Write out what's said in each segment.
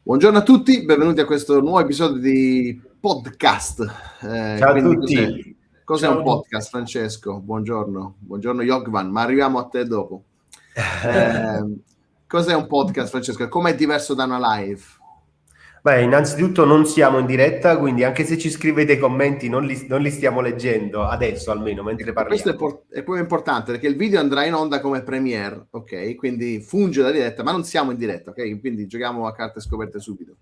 Buongiorno a tutti, benvenuti a questo nuovo episodio di podcast. Ciao a tutti. Cos'è un podcast, Francesco? Buongiorno Jogvan, ma arriviamo a te dopo. Cos'è un podcast, Francesco? Com'è diverso da una live? Beh, innanzitutto non siamo in diretta, quindi anche se ci scrivete commenti non li stiamo leggendo adesso, almeno mentre parliamo. Questo è proprio importante, perché il video andrà in onda come premiere, ok? Quindi funge da diretta, ma non siamo in diretta, ok? Quindi giochiamo a carte scoperte subito.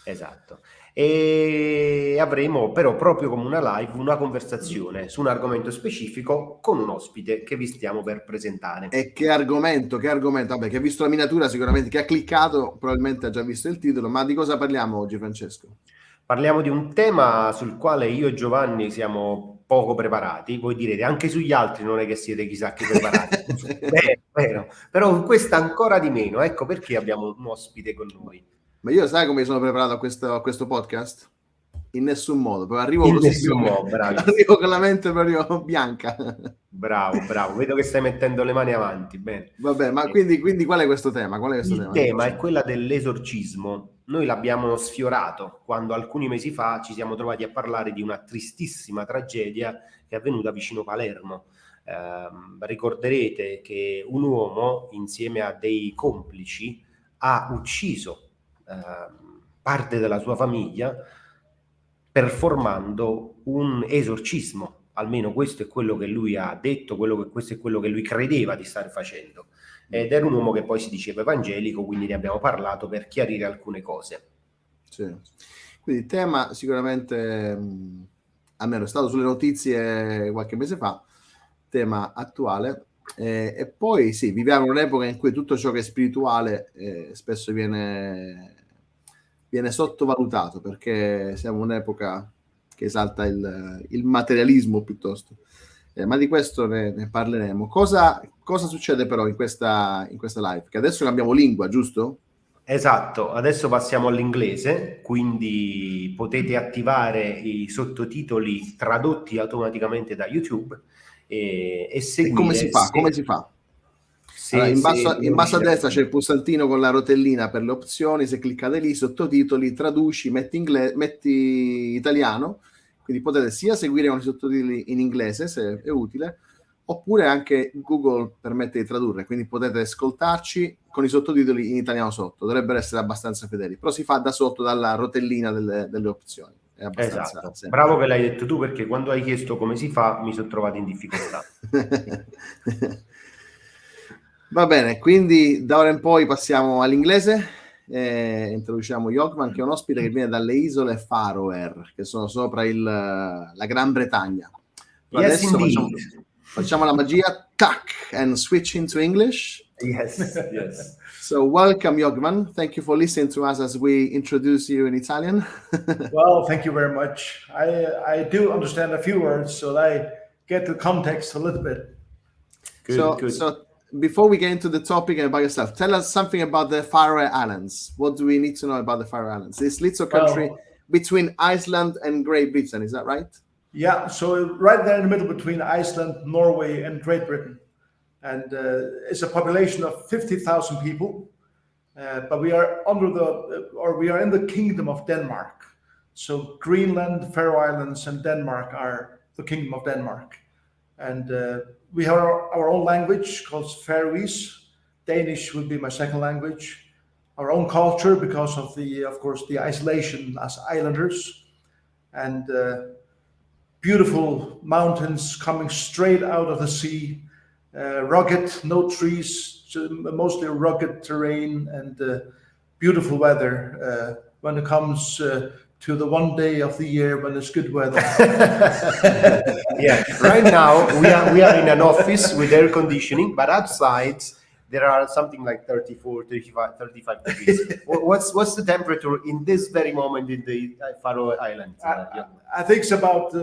Esatto. E avremo però proprio come una live una conversazione su un argomento specifico con un ospite che vi stiamo per presentare. E che argomento? Vabbè, chi ha visto la miniatura sicuramente, chi ha cliccato probabilmente ha già visto il titolo, ma di cosa parliamo oggi, Francesco? Parliamo di un tema sul quale io e Giovanni siamo poco preparati. Voi direte, anche sugli altri non è che siete chissà che preparati. Vero. Però questa ancora di meno, ecco perché abbiamo un ospite con noi. Ma io sai come sono preparato a questo podcast? In nessun modo, però arrivo con la mente proprio bianca. Bravo, vedo che stai mettendo le mani avanti. Bene. Vabbè, ma quindi qual è questo tema? Il tema è quella dell'esorcismo. Noi l'abbiamo sfiorato quando alcuni mesi fa ci siamo trovati a parlare di una tristissima tragedia che è avvenuta vicino Palermo. Ricorderete che un uomo insieme a dei complici ha ucciso parte della sua famiglia performando un esorcismo. Almeno questo è quello che lui ha detto, questo è quello che lui credeva di stare facendo. Ed era un uomo che poi si diceva evangelico, quindi ne abbiamo parlato per chiarire alcune cose. Sì. Quindi il tema sicuramente, almeno è stato sulle notizie qualche mese fa, tema attuale. E poi sì, viviamo un'epoca in cui tutto ciò che è spirituale spesso viene sottovalutato, perché siamo un'epoca che esalta il materialismo piuttosto. Ma di questo ne parleremo. Cosa succede però in questa live? Che adesso cambiamo lingua, giusto? Esatto, adesso passiamo all'inglese, quindi potete attivare i sottotitoli tradotti automaticamente da YouTube e seguire. E come si fa? Allora, in basso a destra c'è il pulsantino con la rotellina per le opzioni. Se cliccate lì, sottotitoli, traduci, metti italiano, quindi potete sia seguire con i sottotitoli in inglese se è utile, oppure anche Google permette di tradurre, quindi potete ascoltarci con i sottotitoli in italiano sotto, dovrebbero essere abbastanza fedeli, però si fa da sotto dalla rotellina delle opzioni. È abbastanza semplice. Bravo che l'hai detto tu, perché quando hai chiesto come si fa mi sono trovato in difficoltà. Va bene, quindi da ora in poi passiamo all'inglese. Introduciamo Jogvan, che è un ospite che viene dalle Isole Faroe, che sono sopra la Gran Bretagna. Yes, adesso indeed. Facciamo la magia, tac, and switch into English. Yes. So welcome, Jogvan. Thank you for listening to us as we introduce you in Italian. Well, thank you very much. I do understand a few words, so I get the context a little bit. Good. So before we get into the topic and about yourself, tell us something about the Faroe Islands. What do we need to know about the Faroe Islands? This little country between Iceland and Great Britain, is that right? Yeah, so right there in the middle between Iceland, Norway, and Great Britain. And it's a population of 50,000 people, but we are in the Kingdom of Denmark. So Greenland, Faroe Islands, and Denmark are the Kingdom of Denmark. And we have our own language called Faroese. Danish would be my second language. Our own culture because of the isolation as islanders, and beautiful mountains coming straight out of the sea, rugged, no trees, mostly rugged terrain, and beautiful weather when it comes to the one day of the year when it's good weather. Yeah, right now we are in an office with air conditioning, but outside there are something like 34, 35 degrees. What's the temperature in this very moment in the Faroe Islands? I think it's about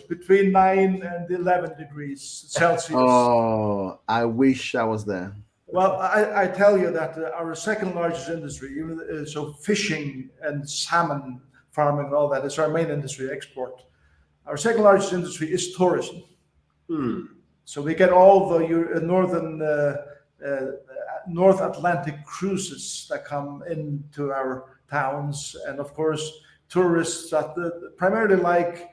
between 9 and 11 degrees Celsius. Oh, I wish I was there. Well, I tell you that our second largest industry, so fishing and salmon farming and all that, is our main industry, export. Our second largest industry is tourism. So we get all the northern North Atlantic cruises that come into our towns, and of course tourists that primarily like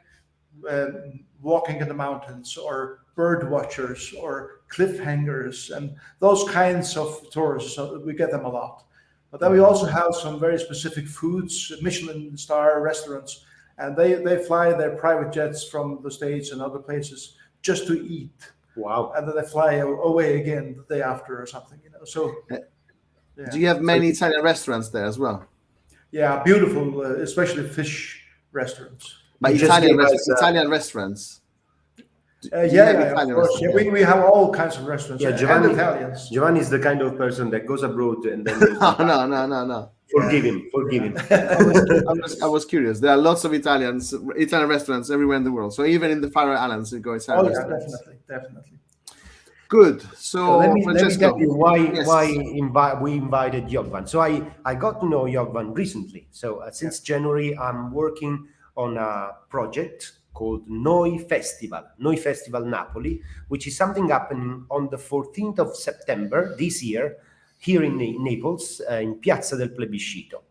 walking in the mountains, or bird watchers, or cliffhangers, and those kinds of tourists. So we get them a lot. But then we also have some very specific foods, Michelin star restaurants, and they fly their private jets from the States and other places just to eat. Wow. And then they fly away again the day after or something, So, yeah. Do you have many Italian restaurants there as well? Yeah, beautiful, especially fish restaurants. But Italian restaurants. Of course. Yeah, we have all kinds of restaurants. Yeah, and Italians. Giovanni is the kind of person that goes abroad and then no. Forgive him. I was curious. There are lots of Italian restaurants everywhere in the world. So even in the Faroe Islands, you go Italian restaurants. Definitely. Good. So let me tell you why we invited Jogvan. So I got to know Jogvan recently. So since January, I'm working on a project called Noi Festival Napoli, which is something happening on the 14th of September this year, here in Naples, in Piazza del Plebiscito.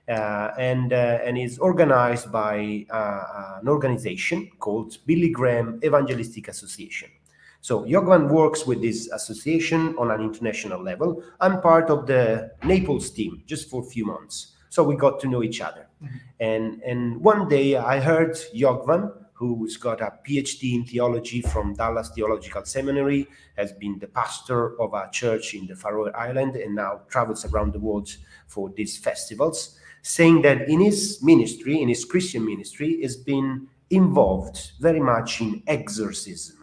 And is organized by an organization called Billy Graham Evangelistic Association. So Jogvan works with this association on an international level. I'm part of the Naples team just for a few months. So we got to know each other. Mm-hmm. And one day I heard Jogvan, who's got a PhD in theology from Dallas Theological Seminary, has been the pastor of a church in the Faroe Island, and now travels around the world for these festivals, saying that in his ministry, in his Christian ministry, has been involved very much in exorcism.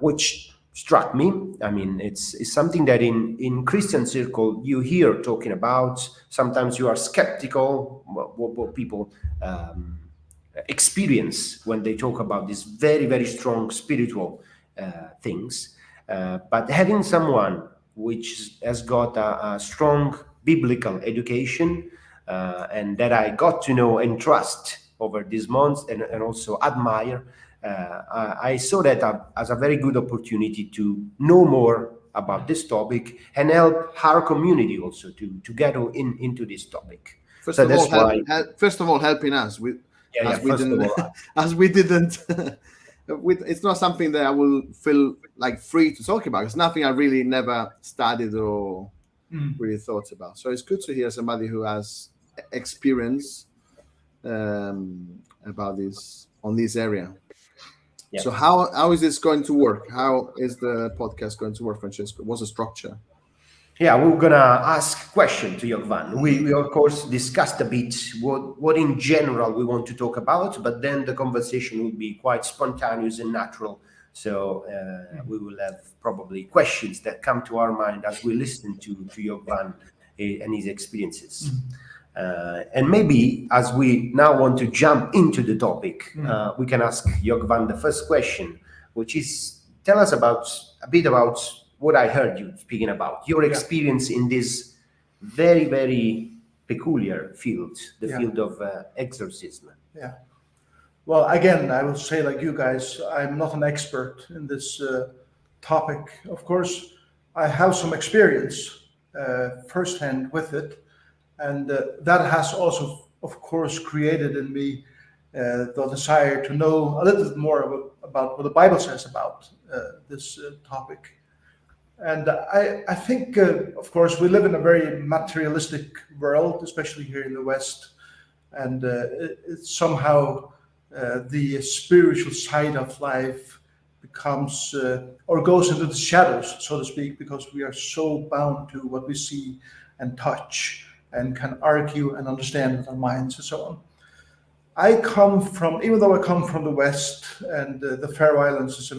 Which struck me. I mean, it's something that in Christian circle you hear talking about. Sometimes you are skeptical what people experience when they talk about these very, very strong spiritual things. But having someone which has got a strong biblical education and that I got to know and trust over these months and also admire, I saw that as a very good opportunity to know more about this topic and help our community also to get into this topic. First of all, helping us with as we didn't. It's not something that I will feel like free to talk about. It's nothing I really never studied or really thought about. So it's good to hear somebody who has experience about this on this area. Yeah. So how is this going to work? How is the podcast going to work, Francesco? What's the structure? Yeah, we're gonna ask questions to Jogvan. We of course discussed a bit what in general we want to talk about, but then the conversation will be quite spontaneous and natural. So we will have probably questions that come to our mind as we listen to Jogvan and his experiences. And maybe as we now want to jump into the topic, we can ask Jogvan the first question, which is tell us a bit about what I heard you speaking about, your experience in this very, very peculiar field, the field of exorcism. Yeah. Well, again, I would say, like you guys, I'm not an expert in this topic. Of course, I have some experience firsthand with it. And that has also, of course, created in me the desire to know a little bit more about what the Bible says about this topic. And I think, of course, we live in a very materialistic world, especially here in the West. And it's somehow the spiritual side of life becomes or goes into the shadows, so to speak, because we are so bound to what we see and touch and can argue and understand with our minds and so on. Even though I come from the West, and the Faroe Islands is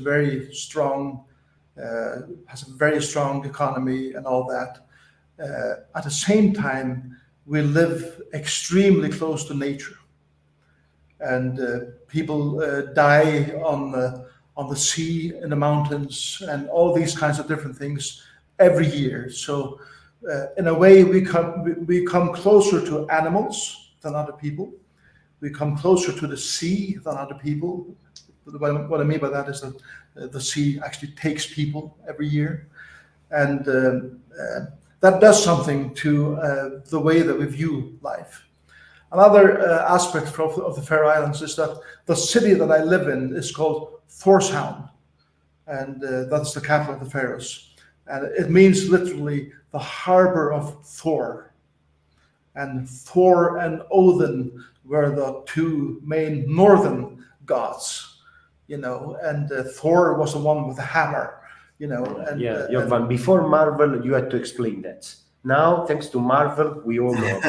has a very strong economy and all that, at the same time, we live extremely close to nature. And people die on the sea, in the mountains, and all these kinds of different things every year. So in a way, we come closer to animals than other people. We come closer to the sea than other people. What I mean by that is that the sea actually takes people every year. and that does something to the way that we view life. Another aspect of the Faroe Islands is that the city that I live in is called Tórshavn, and that's the capital of the Faroes. And it means literally the harbor of Thor. And Thor and Odin were the two main northern gods, and Thor was the one with the hammer, And, Jovan, before Marvel, you had to explain that. Now, thanks to Marvel, we all know.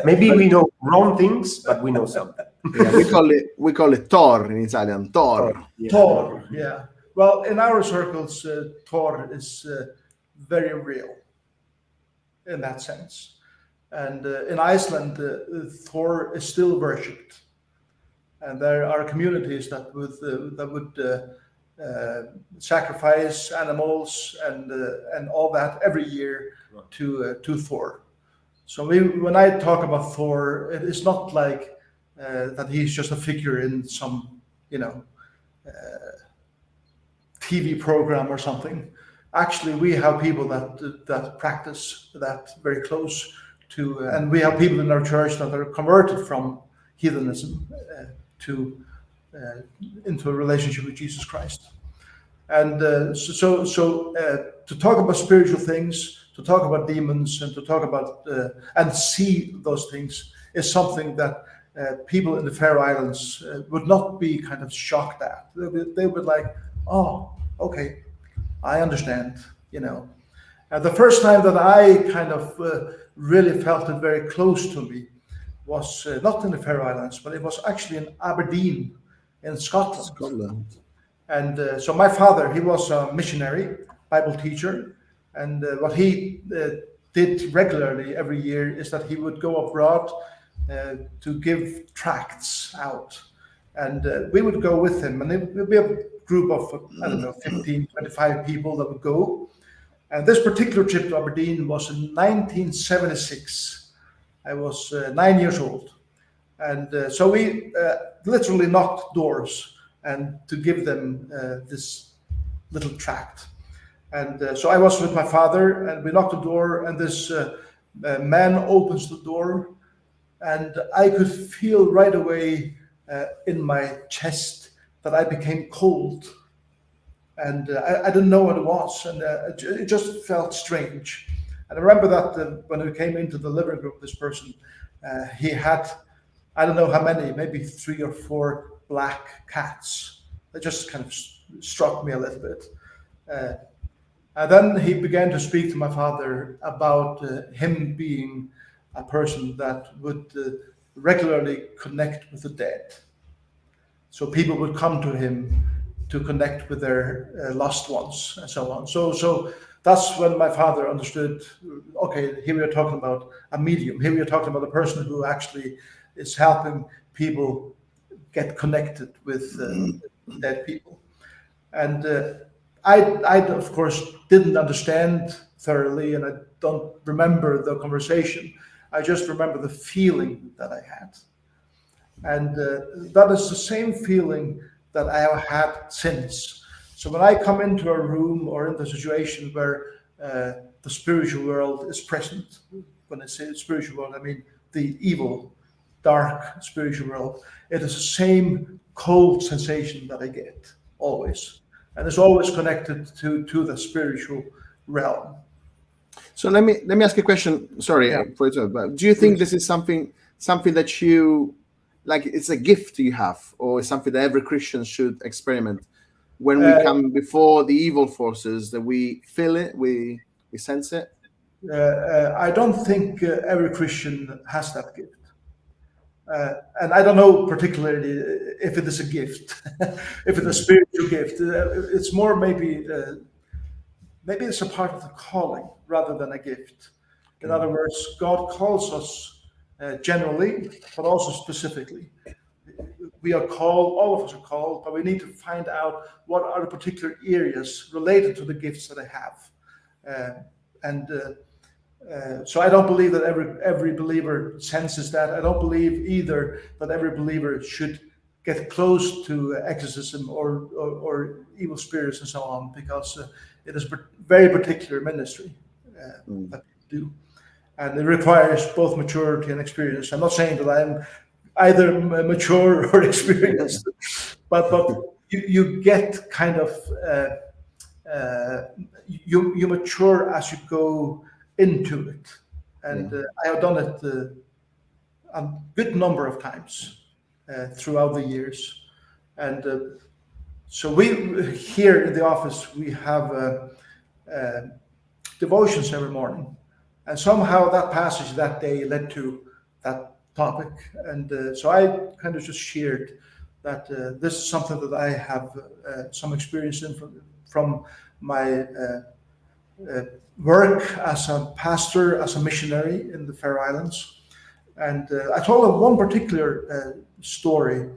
Maybe we know wrong things, but we know something. Yeah, we call it Thor in Italian. Thor. Thor, yeah. Well, in our circles, Thor is very real in that sense. And in Iceland, Thor is still worshipped. And there are communities that would sacrifice animals and all that every year to Thor. So when I talk about Thor, it is not like that he's just a figure in some, TV program or something. Actually, we have people that practice that very close to, and we have people in our church that are converted from heathenism into a relationship with Jesus Christ. And so to talk about spiritual things, to talk about demons, and to talk about and see those things is something that people in the Faroe Islands would not be kind of shocked at. They would like, oh, okay, I understand, And the first time that I kind of really felt it very close to me was not in the Faroe Islands, but it was actually in Aberdeen in Scotland. And so my father, he was a missionary, Bible teacher, and what he did regularly every year is that he would go abroad to give tracts out. And we would go with him, and it would be a group of, 15, 25 people that would go. And this particular trip to Aberdeen was in 1976. I was 9 years old. And so we literally knocked doors and to give them this little tract. And so I was with my father, and we knocked the door, and this man opens the door, and I could feel right away in my chest that I became cold. And I didn't know what it was, and it just felt strange. And I remember that when we came into the living room, this person, he had, I don't know how many, maybe 3 or 4 black cats. That just kind of struck me a little bit. And then he began to speak to my father about him being a person that would regularly connect with the dead. So people would come to him to connect with their lost ones and so on. So that's when my father understood, okay, here we are talking about a medium. Here we are talking about a person who actually is helping people get connected with dead people. And I of course didn't understand thoroughly, and I don't remember the conversation. I just remember the feeling that I had. And that is the same feeling that I have had since. So when I come into a room or into a situation where the spiritual world is present, when I say spiritual world, I mean the evil, dark spiritual world, it is the same cold sensation that I get, always. And it's always connected to the spiritual realm. So let me ask a question. Sorry, for it, but do you think this is something that you, like, it's a gift you have, or something that every Christian should experiment? When we come before the evil forces, that we feel it, we sense it? I don't think every Christian has that gift. And I don't know particularly if it is a gift, if it's a spiritual gift. It's more maybe it's a part of the calling rather than a gift. In other words, God calls us generally, but also specifically. We are called, all of us are called, but we need to find out what are the particular areas related to the gifts that I have. So I don't believe that every believer senses that. I don't believe either that every believer should get close to exorcism or evil spirits and so on, because it is very particular ministry that we do. And it requires both maturity and experience. I'm not saying that I'm either mature or experienced, but you get kind of, you mature as you go into it. And I have done it a good number of times throughout the years. And so we, here in the office, we have devotions every morning. And somehow that passage that day led to that topic. And so I kind of just shared that this is something that I have some experience in from my work as a pastor, as a missionary in the Faroe Islands. And I told one particular story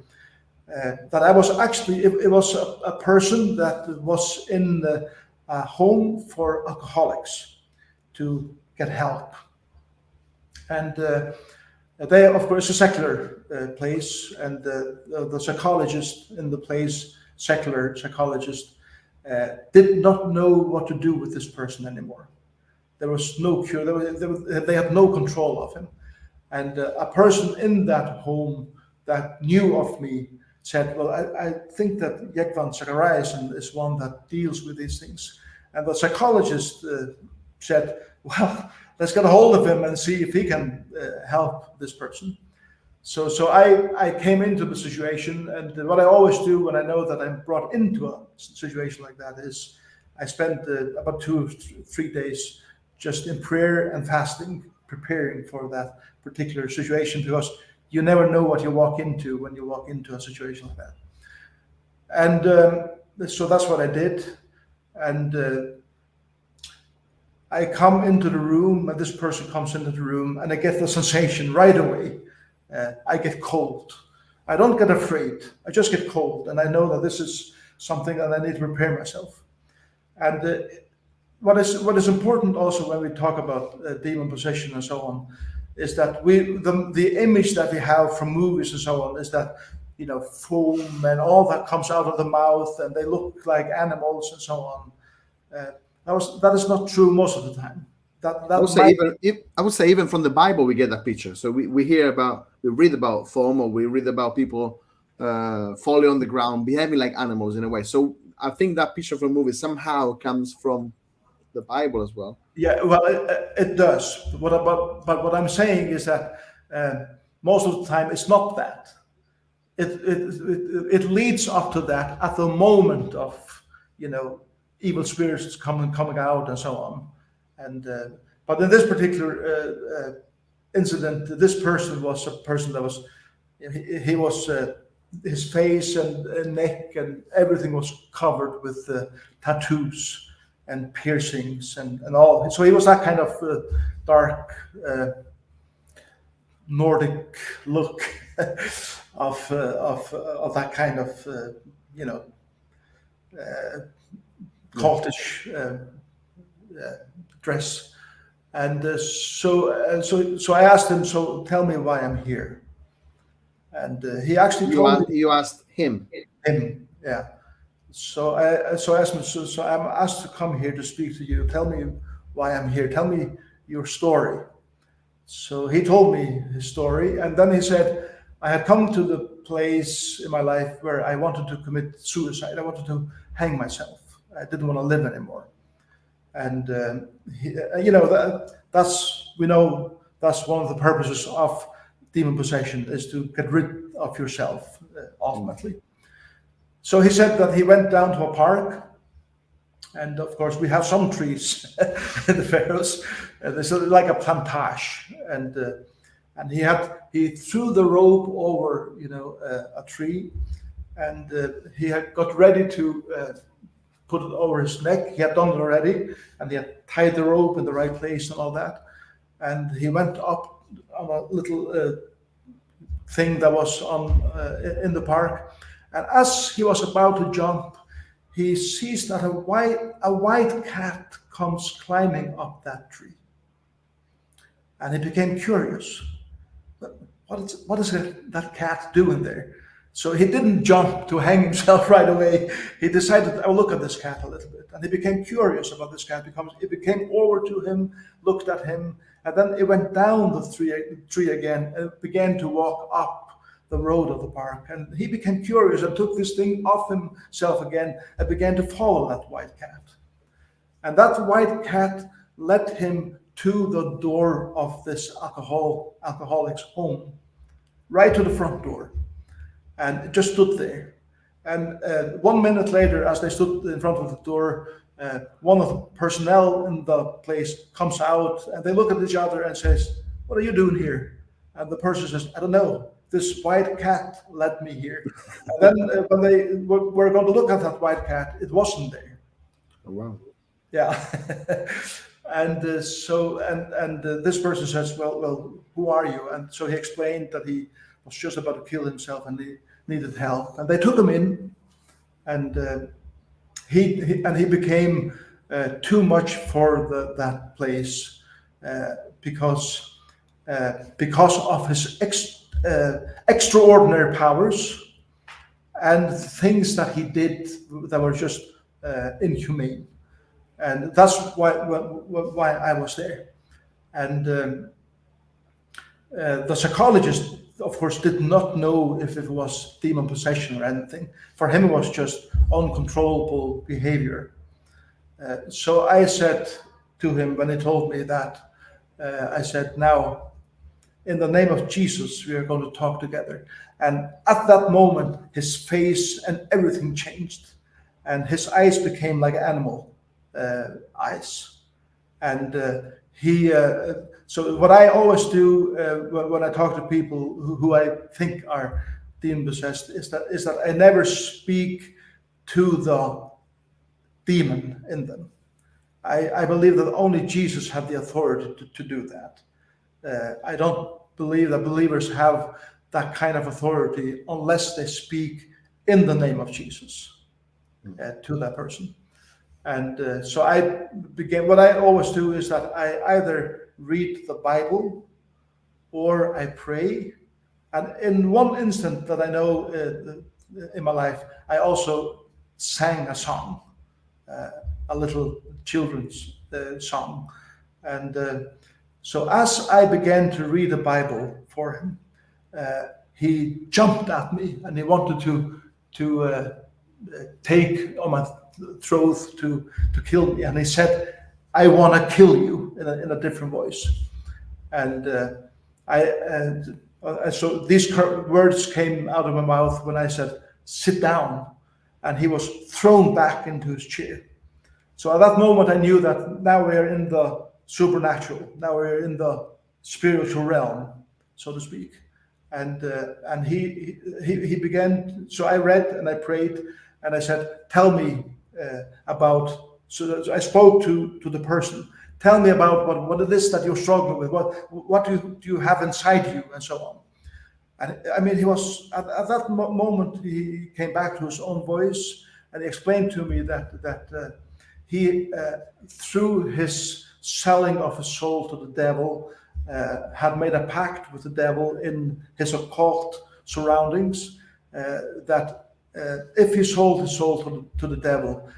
that I was actually, it was a person that was in a home for alcoholics to get help. And they, of course, a secular place, and the psychologist in the place, secular psychologist, did not know what to do with this person anymore. There was no cure. They had no control of him. And a person in that home that knew of me said, well, I think that Jekvan Zachariasen is one that deals with these things. And the psychologist said, well, let's get a hold of him and see if he can help this person. So I came into the situation, and what I always do when I know that I'm brought into a situation like that is I spend about 2 or 3 days just in prayer and fasting, preparing for that particular situation, because you never know what you walk into when you walk into a situation like that. And so that's what I did. And I come into the room, and this person comes into the room, and I get the sensation right away. I get cold. I don't get afraid. I just get cold, and I know that this is something that I need to prepare myself. And what is important also when we talk about demon possession and so on is that the image that we have from movies and so on is that, you know, foam and all that comes out of the mouth, and they look like animals and so on. That is not true most of the time. I would say even from the Bible we get that picture. So we read about foam, or we read about people falling on the ground, behaving like animals in a way. So I think that picture from movie somehow comes from the Bible as well. Yeah, well, it does. But what I'm saying is that most of the time it's not that. It leads up to that at the moment of, you know, evil spirits coming out and so on. And but in this particular incident, this person was a person that was, he was his face and neck and everything was covered with tattoos and piercings and all. So he was that kind of dark Nordic look of that kind of you know, cultish dress. And so I asked him, so tell me why I'm here. And he actually told me. You asked him? Him, yeah. So I asked him, so I'm asked to come here to speak to you. Tell me why I'm here. Tell me your story. So he told me his story. And then he said, I had come to the place in my life where I wanted to commit suicide. I wanted to hang myself. I didn't want to live anymore. And you know, that's one of the purposes of demon possession, is to get rid of yourself ultimately. So he said that he went down to a park, and of course we have some trees in the Faroes. There's like a plantage, and he threw the rope over, you know, a tree, and he had got ready to put it over his neck. He had done it already, and he had tied the rope in the right place and all that. And he went up on a little thing that was in the park. And as he was about to jump, he sees that a white cat comes climbing up that tree. And he became curious. What is that cat doing there? So he didn't jump to hang himself right away. He decided, I'll look at this cat a little bit. And he became curious about this cat because it came over to him, looked at him, and then it went down the tree again and began to walk up the road of the park. And he became curious and took this thing off himself again and began to follow that white cat. And that white cat led him to the door of this alcoholic's home, right to the front door. And it just stood there. And 1 minute later, as they stood in front of the door, one of the personnel in the place comes out and they look at each other and says, "What are you doing here?" And the person says, "I don't know. This white cat led me here." And then when they were going to look at that white cat, it wasn't there. Oh, wow. Yeah. And this person says, well, who are you? And so he explained that he was just about to kill himself and he needed help. And they took him in, and he became too much for that place because of his extraordinary powers and things that he did that were just inhumane. And that's why I was there. And the psychologist, of course, did not know if it was demon possession or anything. For him, it was just uncontrollable behavior. So I said to him, when he told me that, I said, "Now, in the name of Jesus, we are going to talk together." And at that moment, his face and everything changed. And his eyes became like animal eyes. And so what I always do when I talk to people who I think are demon possessed is that I never speak to the demon in them. I believe that only Jesus had the authority to do that. I don't believe that believers have that kind of authority unless they speak in the name of Jesus to that person. And so what I always do is that I either read the Bible or I pray. And in one instant that I know in my life, I also sang a song, a little children's song. And so as I began to read the Bible for him, he jumped at me and he wanted to take on my throat to kill me. And he said, "I want to kill you," in a different voice. And so these words came out of my mouth when I said, "Sit down." And he was thrown back into his chair. So at that moment, I knew that now we're in the supernatural. Now we're in the spiritual realm, so to speak. And he began. So I read and I prayed and I said, "Tell me about." So I spoke to the person. "Tell me about what it is that you're struggling with. What do you have inside you, and so on." And I mean, he was at that moment. He came back to his own voice and he explained to me that he, through his selling of his soul to the devil, had made a pact with the devil in his occult surroundings, that if he sold his soul to the devil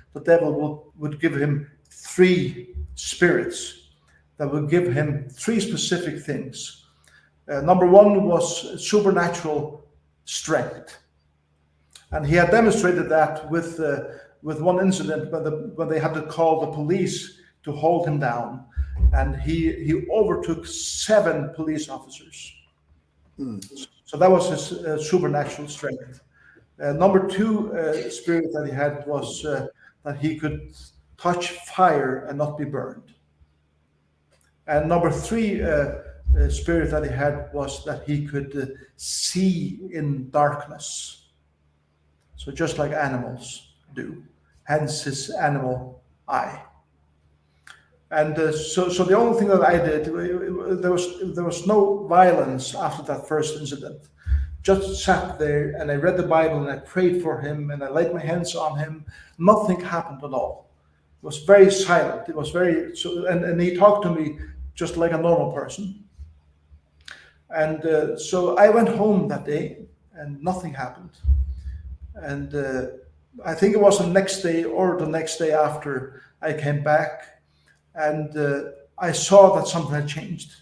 would give him 3 spirits that would give him 3 specific things. Number 1 was supernatural strength. And he had demonstrated that with one incident when they had to call the police to hold him down. And he overtook 7 police officers. So that was his supernatural strength. Number 2 spirit that he had was that he could touch fire and not be burned. And number 3 spirit that he had was that he could see in darkness. So just like animals do, hence his animal eye. And so the only thing that I did, there was no violence after that first incident. Just sat there and I read the Bible and I prayed for him and I laid my hands on him. Nothing happened at all. It was very silent. It was very and he talked to me just like a normal person. And so I went home that day and nothing happened. And I think it was the next day or the next day after I came back, and I saw that something had changed.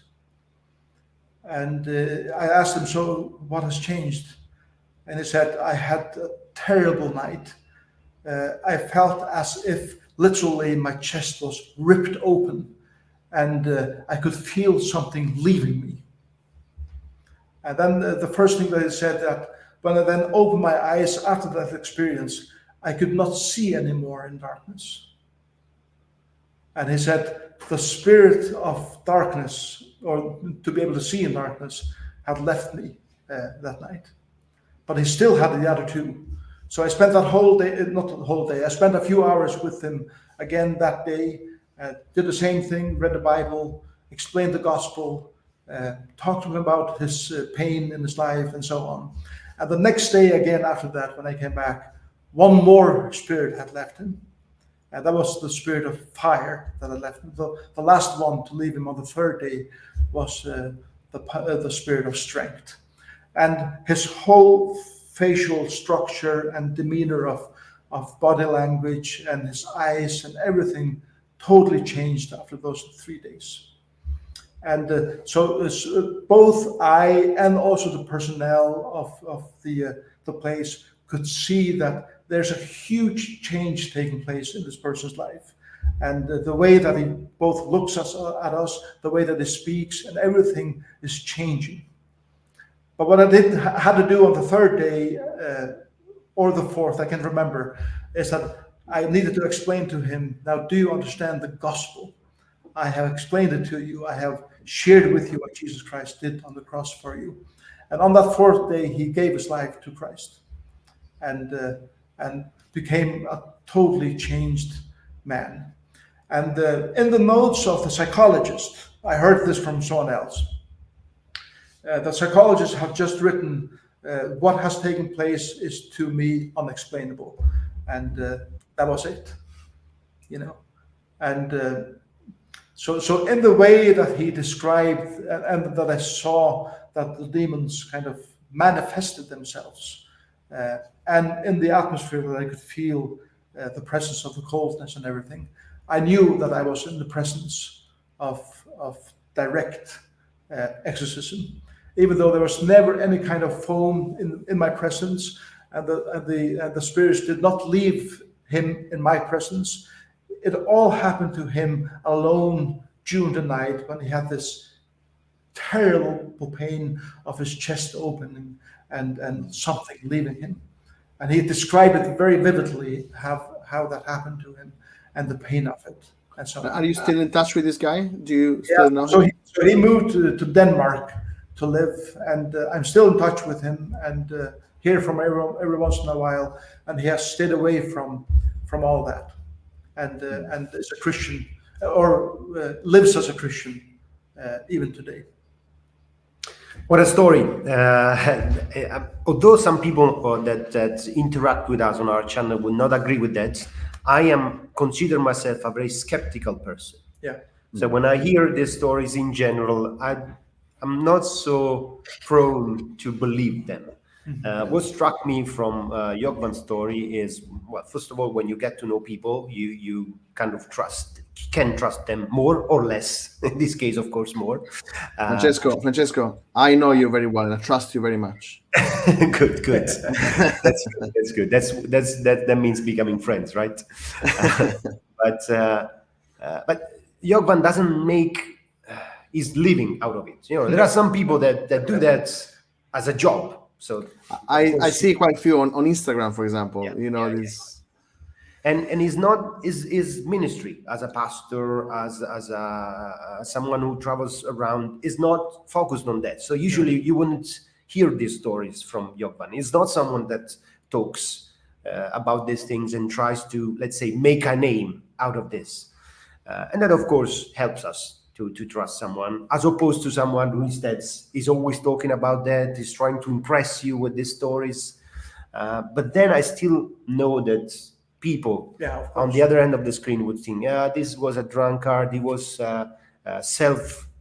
And I asked him, so what has changed? And he said, I had a terrible night. I felt as if literally my chest was ripped open, and I could feel something leaving me. And then the first thing that he said, that when I then opened my eyes after that experience, I could not see anymore in darkness. And he said, the spirit of darkness, or to be able to see in darkness, had left me that night. But he still had the other two. So I spent that whole day, not the whole day, I spent a few hours with him again that day, did the same thing, read the Bible, explained the gospel, talked to him about his pain in his life and so on. And the next day again after that, when I came back, one more spirit had left him. And that was the spirit of fire that had left him. The last one to leave him on the third day was the spirit of strength. And his whole facial structure and demeanor of body language and his eyes and everything totally changed after those 3 days. And so both I and also the personnel of the place could see that there's a huge change taking place in this person's life. And the way that he both looks at us, the way that he speaks, and everything is changing. But what I had to do on the third day, or the fourth, I can't remember, is that I needed to explain to him, now do you understand the gospel? I have explained it to you. I have shared with you what Jesus Christ did on the cross for you. And on that fourth day, he gave his life to Christ and became a totally changed man. And in the notes of the psychologist, I heard this from someone else. The psychologists have just written, what has taken place is to me unexplainable. And that was it, you know. And so in the way that he described and that I saw that the demons kind of manifested themselves, and in the atmosphere that I could feel the presence of the coldness and everything, I knew that I was in the presence of direct exorcism. Even though there was never any kind of foam in my presence, and the spirits did not leave him in my presence, it all happened to him alone during the night when he had this terrible pain of his chest opening and something leaving him. And he described it very vividly, how that happened to him and the pain of it. And so, are you still in touch with this guy? Do you still know him? So he moved to Denmark to live, and I'm still in touch with him and hear from every once in a while. And he has stayed away from all that, and is a Christian, or lives as a Christian even today. What a story. Although some people that interact with us on our channel will not agree with that, I consider myself a very skeptical person. Yeah. So when I hear these stories in general, I'm not so prone to believe them. What struck me from Jogvan's story is, well, first of all, when you get to know people, you kind of can trust them more or less. In this case, of course, more. Francesco, I know you very well and I trust you very much. Good. That's good. That means becoming friends, right? But Jogvan doesn't make his living out of it. You know, there are some people that do that as a job. So I see quite a few on Instagram, for example. Yeah, you know, this. And he's not his ministry as a pastor, as someone who travels around, is not focused on that. So usually you wouldn't hear these stories from Jogvan. He's not someone that talks about these things and tries to, let's say, make a name out of this. And that, of course, helps us to trust someone, as opposed to someone who instead is always talking about that, is trying to impress you with these stories. But then I still know that people on the other end of the screen would think, this was a drunkard, he was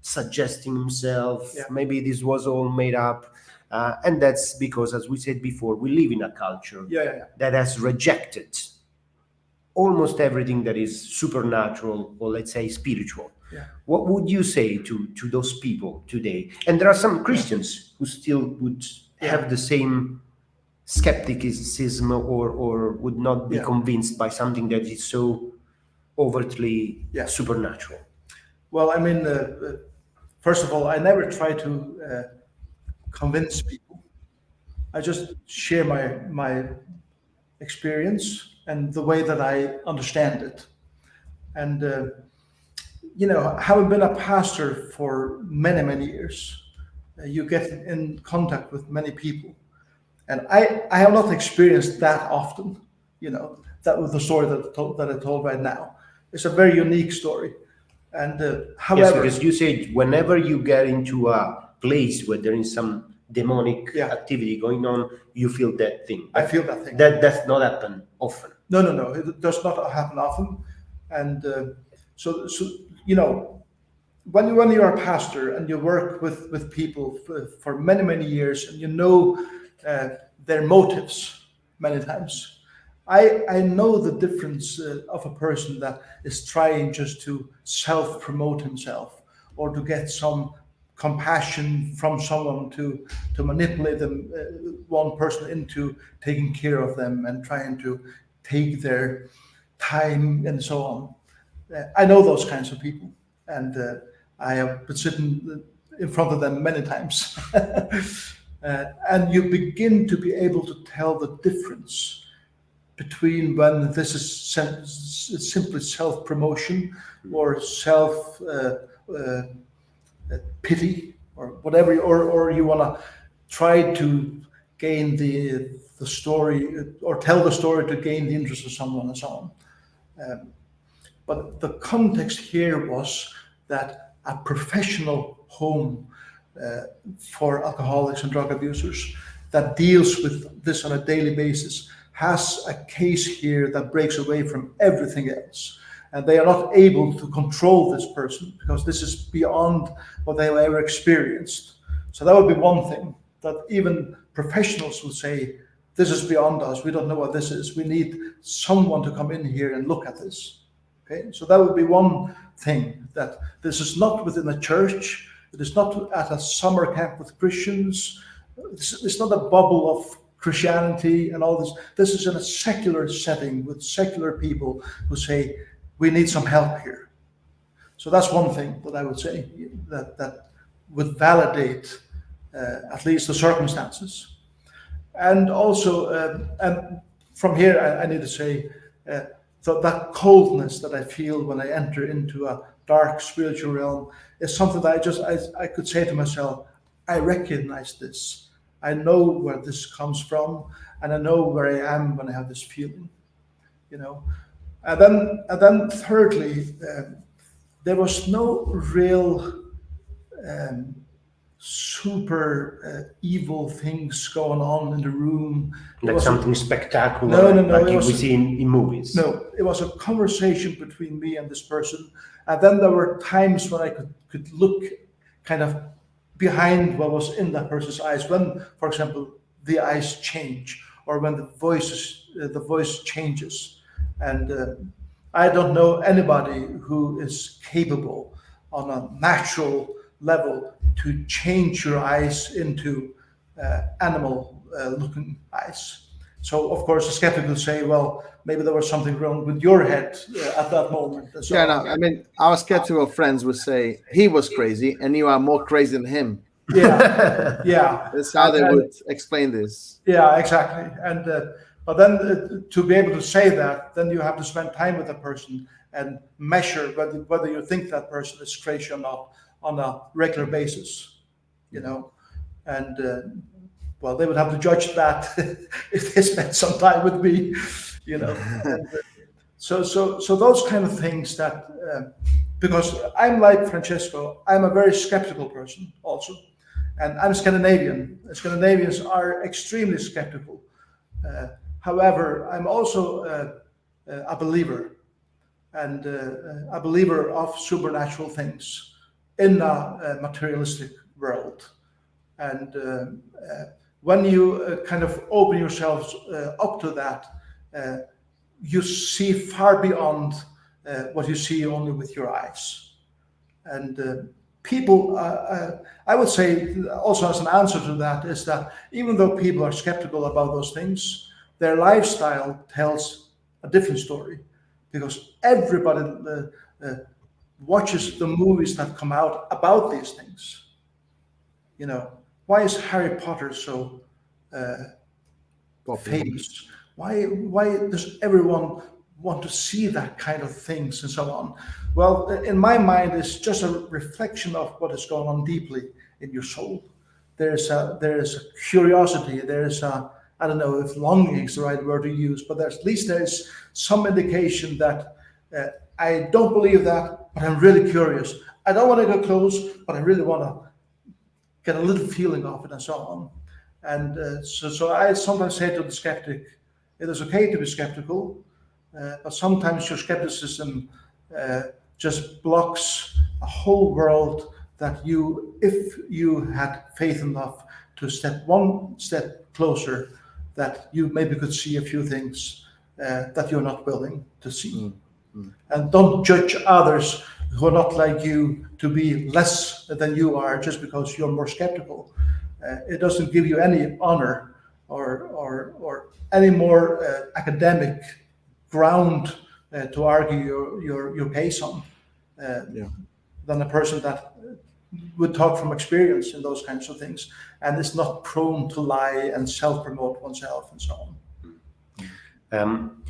suggesting himself. Maybe this was all made up. And that's because, as we said before, we live in a culture that has rejected almost everything that is supernatural, or let's say spiritual. What would you say to those people today? And there are some Christians who still would have the same skepticism, or would not be convinced by something that is so overtly supernatural. Well, I mean, first of all, I never try to convince people. I just share my experience and the way that I understand it. And having been a pastor for many years, you get in contact with many people, and I have not experienced that often. That was the story that I told right now. It's a very unique story. And however, because you said whenever you get into a place where there is some demonic activity going on, you feel that thing. I feel that thing. That does not happen often. No. It does not happen often. And so when you are a pastor and you work with people for many years, and their motives many times, I know the difference of a person that is trying just to self-promote himself, or to get some compassion from someone to manipulate them, one person into taking care of them and trying to take their time and so on. I know those kinds of people, and I have been sitting in front of them many times. And you begin to be able to tell the difference between when this is simply self-promotion or self-pity, or whatever, or you want to try to gain the story, or tell the story to gain the interest of someone, and so on. But the context here was that a professional home for alcoholics and drug abusers that deals with this on a daily basis has a case here that breaks away from everything else. And they are not able to control this person, because this is beyond what they have ever experienced. So that would be one thing, that even professionals would say, this is beyond us, we don't know what this is, we need someone to come in here and look at this. Okay, so that would be one thing, that this is not within a church, it is not at a summer camp with Christians, it's not a bubble of Christianity and all this. This is in a secular setting with secular people who say, we need some help here. So that's one thing that I would say that would validate at least the circumstances. And also, and from here I need to say, that coldness that I feel when I enter into a dark spiritual realm is something that I could say to myself, I recognize this. I know where this comes from, and I know where I am when I have this feeling, And then thirdly, there was no real super evil things going on in the room. Like something spectacular, no, like we see in movies. No, it was a conversation between me and this person. And then there were times when I could look kind of behind what was in that person's eyes, when, for example, the eyes change, or when the voice changes. And I don't know anybody who is capable on a natural level to change your eyes into animal-looking eyes. So, of course, the skeptic will say, well, maybe there was something wrong with your head at that moment. So, I mean, our skeptical friends would say, he was crazy, and you are more crazy than him. Yeah. That's how they would explain this. Yeah, exactly. And but then to be able to say that, then you have to spend time with the person and measure whether you think that person is crazy or not on a regular basis, And well, they would have to judge that if they spent some time with me, And, so those kind of things that, because I'm like Francesco, I'm a very skeptical person also, and I'm Scandinavian. Scandinavians are extremely skeptical. However, I'm also a believer, and a believer of supernatural things. in a materialistic world. And when you kind of open yourselves up to that, you see far beyond what you see only with your eyes. And people, I would say also as an answer to that, is that even though people are skeptical about those things, their lifestyle tells a different story, because everybody watches the movies that come out about these things. You know, why is Harry Potter so famous? Why does everyone want to see that kind of things and so on? Well, in my mind, it's just a reflection of what is going on deeply in your soul. There's a curiosity. There's a, I don't know if longing is the right word to use, but at least there's some indication that I don't believe that, but I'm really curious. I don't want to go close, but I really want to get a little feeling of it and so on. And so I sometimes say to the skeptic, it is okay to be skeptical, but sometimes your skepticism just blocks a whole world that you, if you had faith enough to step one step closer, that you maybe could see a few things that you're not willing to see. And don't judge others who are not like you to be less than you are just because you're more skeptical. It doesn't give you any honor or any more academic ground to argue your case on than a person that would talk from experience in those kinds of things and is not prone to lie and self-promote oneself and so on.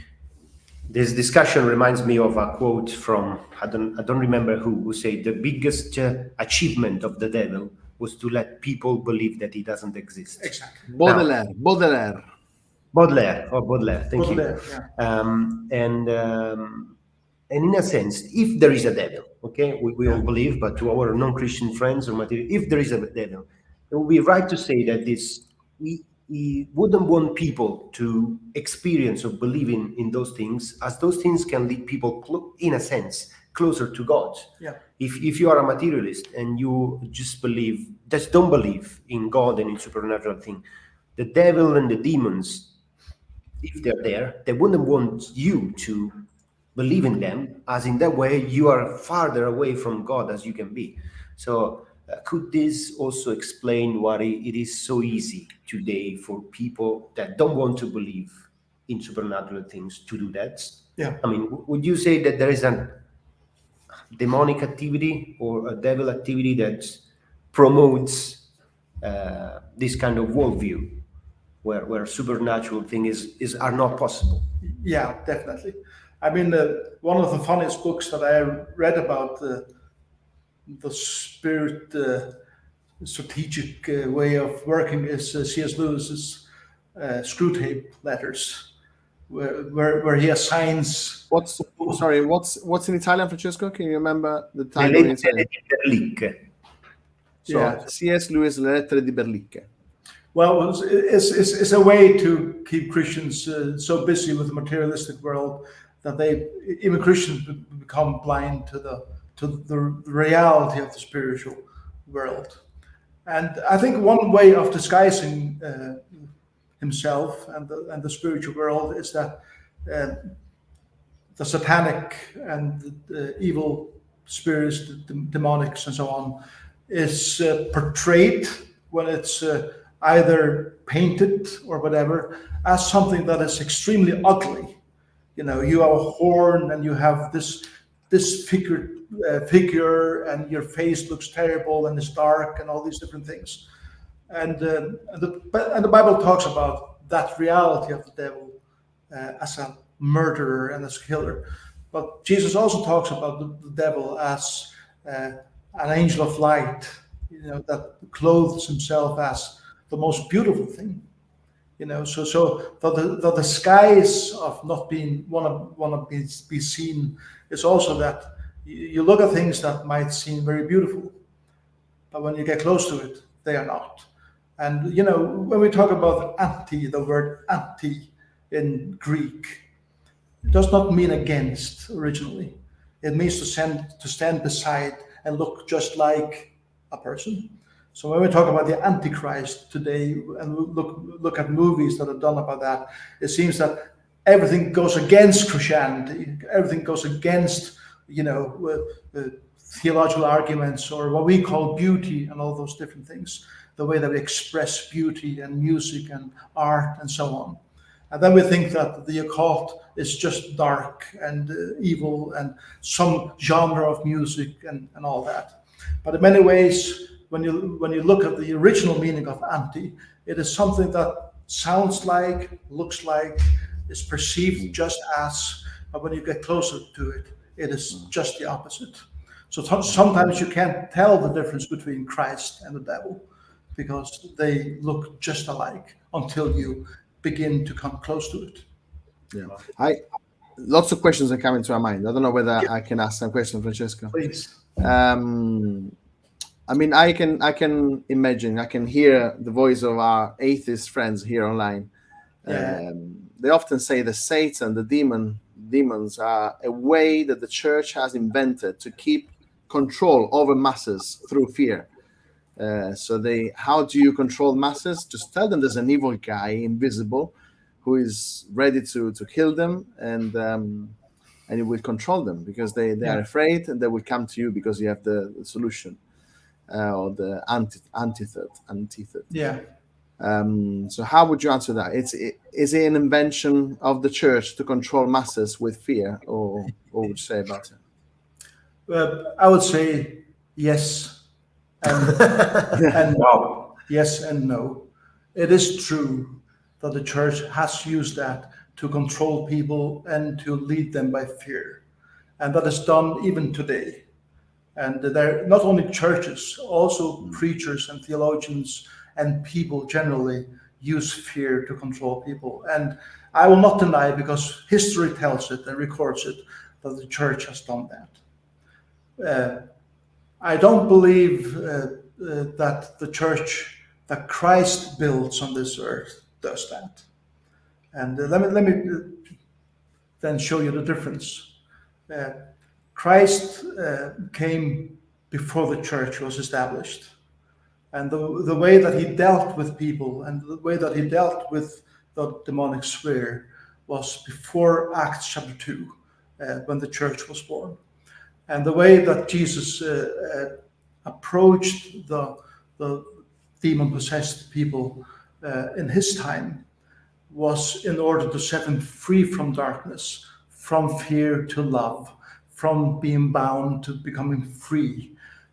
This discussion reminds me of a quote from, I don't remember who said the biggest achievement of the devil was to let people believe that he doesn't exist. Exactly. Baudelaire. Thank you. Yeah. And in a sense, if there is a devil, okay, we all believe, but to our non-Christian friends or material, if there is a devil, it would be right to say that he wouldn't want people to experience or believe in those things, as those things can lead people, in a sense, closer to God. Yeah. If you are a materialist and you just don't believe in God and in supernatural things, the devil and the demons, if they're there, they wouldn't want you to believe in them, as in that way you are farther away from God as you can be. So could this also explain why it is so easy today for people that don't want to believe in supernatural things to do that? Yeah. I mean, would you say that there is a demonic activity or a devil activity that promotes this kind of worldview where supernatural things are not possible? Yeah, definitely. I mean, one of the funniest books that I read about the spirit strategic way of working is C.S. Lewis's Screwtape Letters, where he assigns. What's in Italian, Francesco? Can you remember the title in Italian? So, Yeah. C.S. Lewis, Le lettere di Berlicche. Well, it's a way to keep Christians so busy with the materialistic world that even Christians become blind to the reality of the spiritual world. And I think one way of disguising himself and the spiritual world is that the satanic and the evil spirits, the demonics and so on, is portrayed when it's either painted or whatever as something that is extremely ugly. You know, you have a horn and you have this figure and your face looks terrible and it's dark and all these different things. And the Bible talks about that reality of the devil as a murderer and as a killer. But Jesus also talks about the devil as an angel of light, you know, that clothes himself as the most beautiful thing. You know, so the disguise of not being want to be seen is also that you look at things that might seem very beautiful, but when you get close to it, they are not. And you know, when we talk about the word anti in Greek, it does not mean against originally. It means to stand beside and look just like a person. So when we talk about the Antichrist today and look at movies that are done about that, it seems that everything goes against Christianity. Everything goes against, theological arguments, or what we call beauty and all those different things, the way that we express beauty and music and art and so on. And then we think that the occult is just dark and evil and some genre of music and all that. But in many ways, when you look at the original meaning of anti, it is something that sounds like, looks like, is perceived just as, but when you get closer to it, it is just the opposite. So sometimes you can't tell the difference between Christ and the devil because they look just alike until you begin to come close to it. Yeah, lots of questions are coming to my mind. I don't know whether I can ask some questions, Francesco. Please. I mean, I can imagine, I can hear the voice of our atheist friends here online. They often say the Satan, the demons are a way that the church has invented to keep control over masses through fear. How do you control masses? Just tell them there's an evil guy, invisible, who is ready to kill them, and you will control them because they are afraid, and they will come to you because you have the solution or the antidote. Yeah. So how would you answer that? Is it an invention of the church to control masses with fear, or what would you say about it? I would say yes. And Wow. yes and no. It is true that the church has used that to control people and to lead them by fear. And that is done even today. And there not only churches, also preachers and theologians and people generally use fear to control people. And I will not deny, because history tells it and records it, that the church has done that. I don't believe that the church that Christ builds on this earth does that. And let me then show you the difference. Christ came before the church was established. And the way that he dealt with people and the way that he dealt with the demonic sphere was before Acts chapter 2, when the church was born. And the way that Jesus approached the demon-possessed people in his time was in order to set them free from darkness, from fear to love, from being bound to becoming free.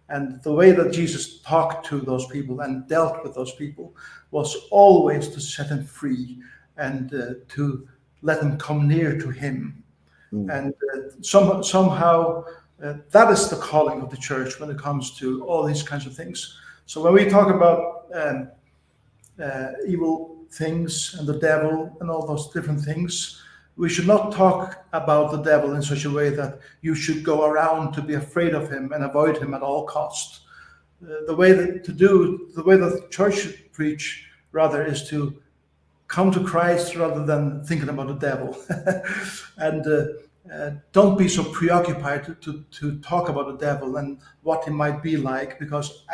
And the way that Jesus talked to those people and dealt with those people was always to set them free and to let them come near to him. And somehow that is the calling of the church when it comes to all these kinds of things. So when we talk about evil things and the devil and all those different things, we should not talk about the devil in such a way that you should go around to be afraid of him and avoid him at all costs. The way that the church should preach rather is to come to Christ rather than thinking about the devil. And don't be so preoccupied to talk about the devil and what he might be like, because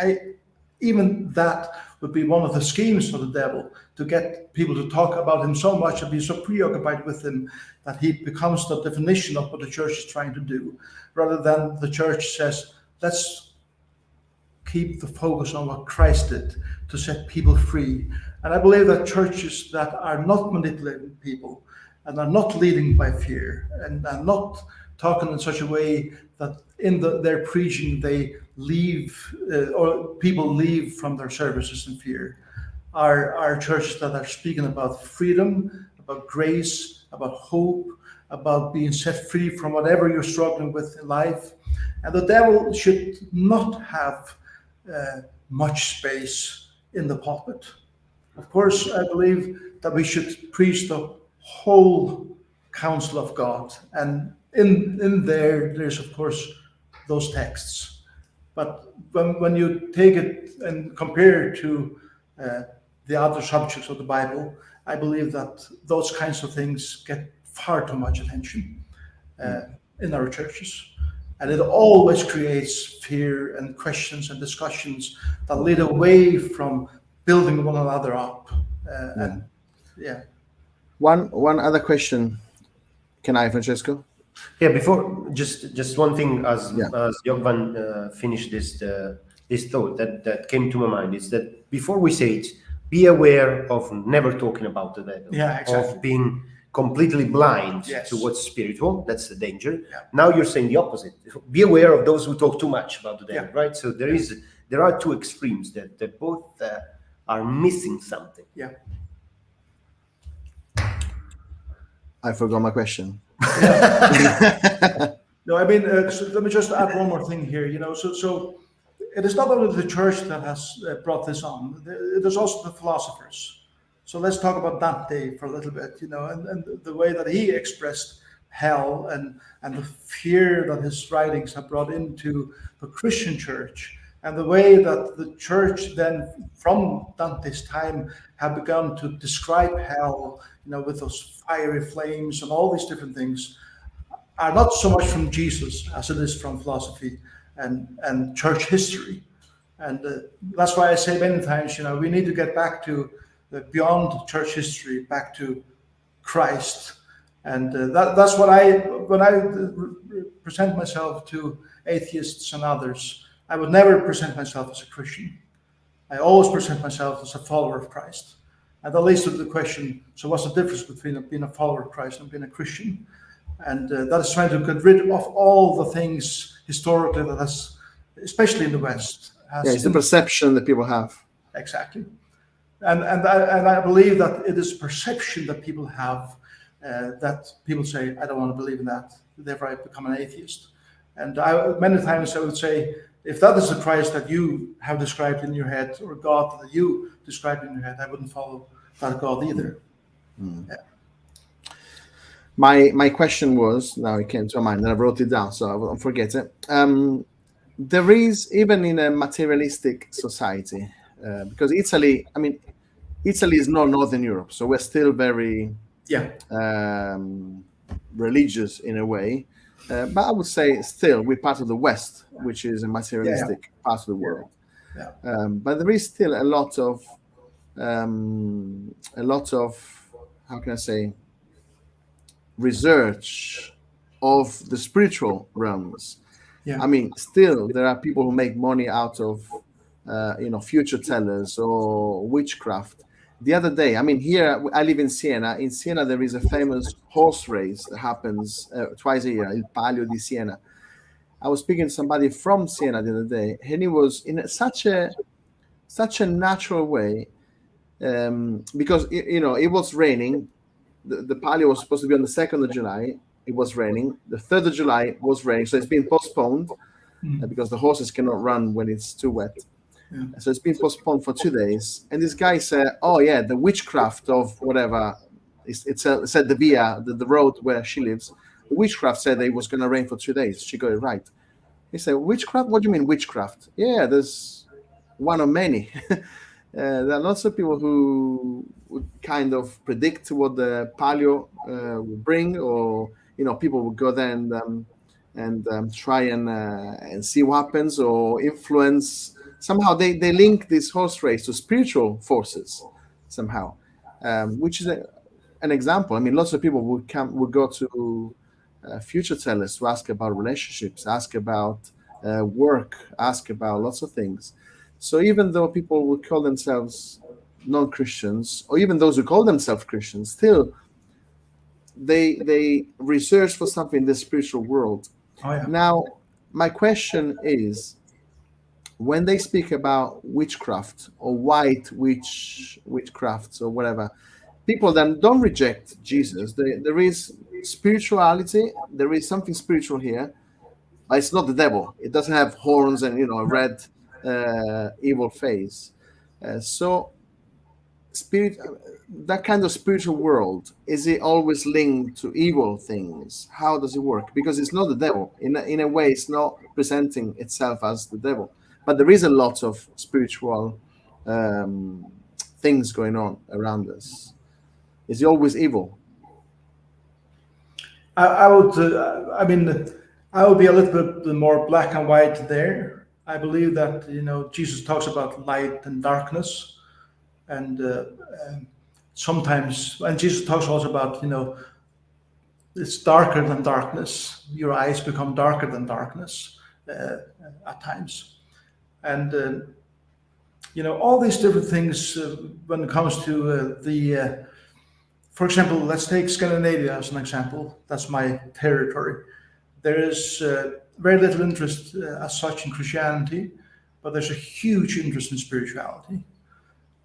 even that would be one of the schemes of the devil, to get people to talk about him so much and be so preoccupied with him that he becomes the definition of what the church is trying to do, rather than the church says, let's keep the focus on what Christ did to set people free. And I believe that churches that are not manipulating people and are not leading by fear and are not talking in such a way that in their preaching they leave or people leave from their services in fear, are churches that are speaking about freedom, about grace, about hope, about being set free from whatever you're struggling with in life. And the devil should not have much space in the pulpit. Of course, I believe that we should preach the whole counsel of God, and in there's of course those texts. But when you take it and compare it to the other subjects of the Bible, I believe that those kinds of things get far too much attention in our churches. And it always creates fear and questions and discussions that lead away from building one another up. And yeah. One other question. Can I, Francesco? Yeah, before just one thing as Jogvan finished this thought that came to my mind is that before we say it, be aware of never talking about the devil. Yeah, exactly. Of being completely blind to what's spiritual. That's the danger. Yeah. Now you're saying the opposite. Be aware of those who talk too much about the devil, right? So there are two extremes that both are missing something. Yeah. I forgot my question. No, I mean, so let me just add one more thing here. So it is not only the church that has brought this on. It is also the philosophers. So let's talk about Dante for a little bit, and the way that he expressed hell and the fear that his writings have brought into the Christian church, and the way that the church then, from Dante's time, have begun to describe hell, with those fiery flames and all these different things, are not so much from Jesus as it is from philosophy and church history. And that's why I say many times, we need to get back to beyond church history, back to Christ. And that's what when I present myself to atheists and others, I would never present myself as a Christian. I always present myself as a follower of Christ. And that leads to the question, so what's the difference between being a follower of Christ and being a Christian? And that is trying to get rid of all the things historically that has, especially in the West. It's the perception that people have. Exactly. And I believe that it is perception that people have, that people say, I don't want to believe in that, therefore I become an atheist. And many times I would say, if that is the Christ that you have described in your head, or God that you described in your head, I wouldn't follow that God either. Yeah. My question was, now it came to my mind, and I wrote it down, so I won't forget it. There is, even in a materialistic society, because Italy is not Northern Europe, so we're still very religious in a way. But I would say still we're part of the West, which is a materialistic part of the world. Yeah. But there is still a lot of how can I say, research of the spiritual realms. Yeah. I mean, still there are people who make money out of future tellers or witchcraft. The other day, I mean, here I live in Siena. In Siena, there is a famous horse race that happens twice a year, Il Palio di Siena. I was speaking to somebody from Siena the other day, and he was in such a natural way, because it was raining. The Palio was supposed to be on the 2nd of July. It was raining. The 3rd of July was raining, so it's been postponed because the horses cannot run when it's too wet. Yeah. So it's been postponed for 2 days. And this guy said, oh yeah, the witchcraft of whatever, it said the via, the road where she lives, the witchcraft said that it was going to rain for 2 days. She got it right. He said, witchcraft? What do you mean witchcraft? Yeah, there's one of many. There are lots of people who would kind of predict what the Palio will bring, or people would go there and try and see what happens, or influence. Somehow they link this horse race to spiritual forces somehow, which is an example. I mean, lots of people would go to future tellers to ask about relationships, ask about work, ask about lots of things. So even though people would call themselves non-Christians, or even those who call themselves Christians, still they research for something in the spiritual world. Oh, yeah. Now, my question is, when they speak about witchcraft or white witchcraft or whatever, people then don't reject Jesus. There is spirituality. There is something spiritual here, but it's not the devil. It doesn't have horns and a red evil face. So spirit, that kind of spiritual world, is it always linked to evil things? How does it work? Because it's not the devil. In a way, it's not presenting itself as the devil. But there is a lot of spiritual things going on around us. Is it always evil? I would. I mean, I would be a little bit more black and white there. I believe that, Jesus talks about light and darkness, and sometimes, and Jesus talks also about, it's darker than darkness. Your eyes become darker than darkness at times. And, all these different things when it comes to for example, let's take Scandinavia as an example. That's my territory. There is very little interest as such in Christianity, but there's a huge interest in spirituality.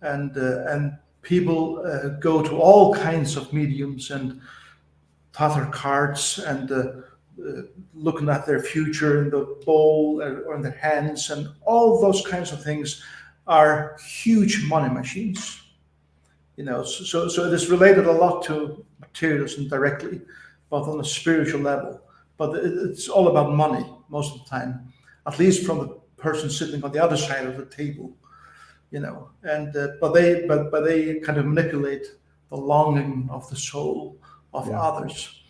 And people go to all kinds of mediums and tarot cards and looking at their future in the bowl or in their hands, and all those kinds of things are huge money machines. So it is related a lot to materialism directly, both on a spiritual level. But it's all about money most of the time, at least from the person sitting on the other side of the table. And but they kind of manipulate the longing of the soul of others.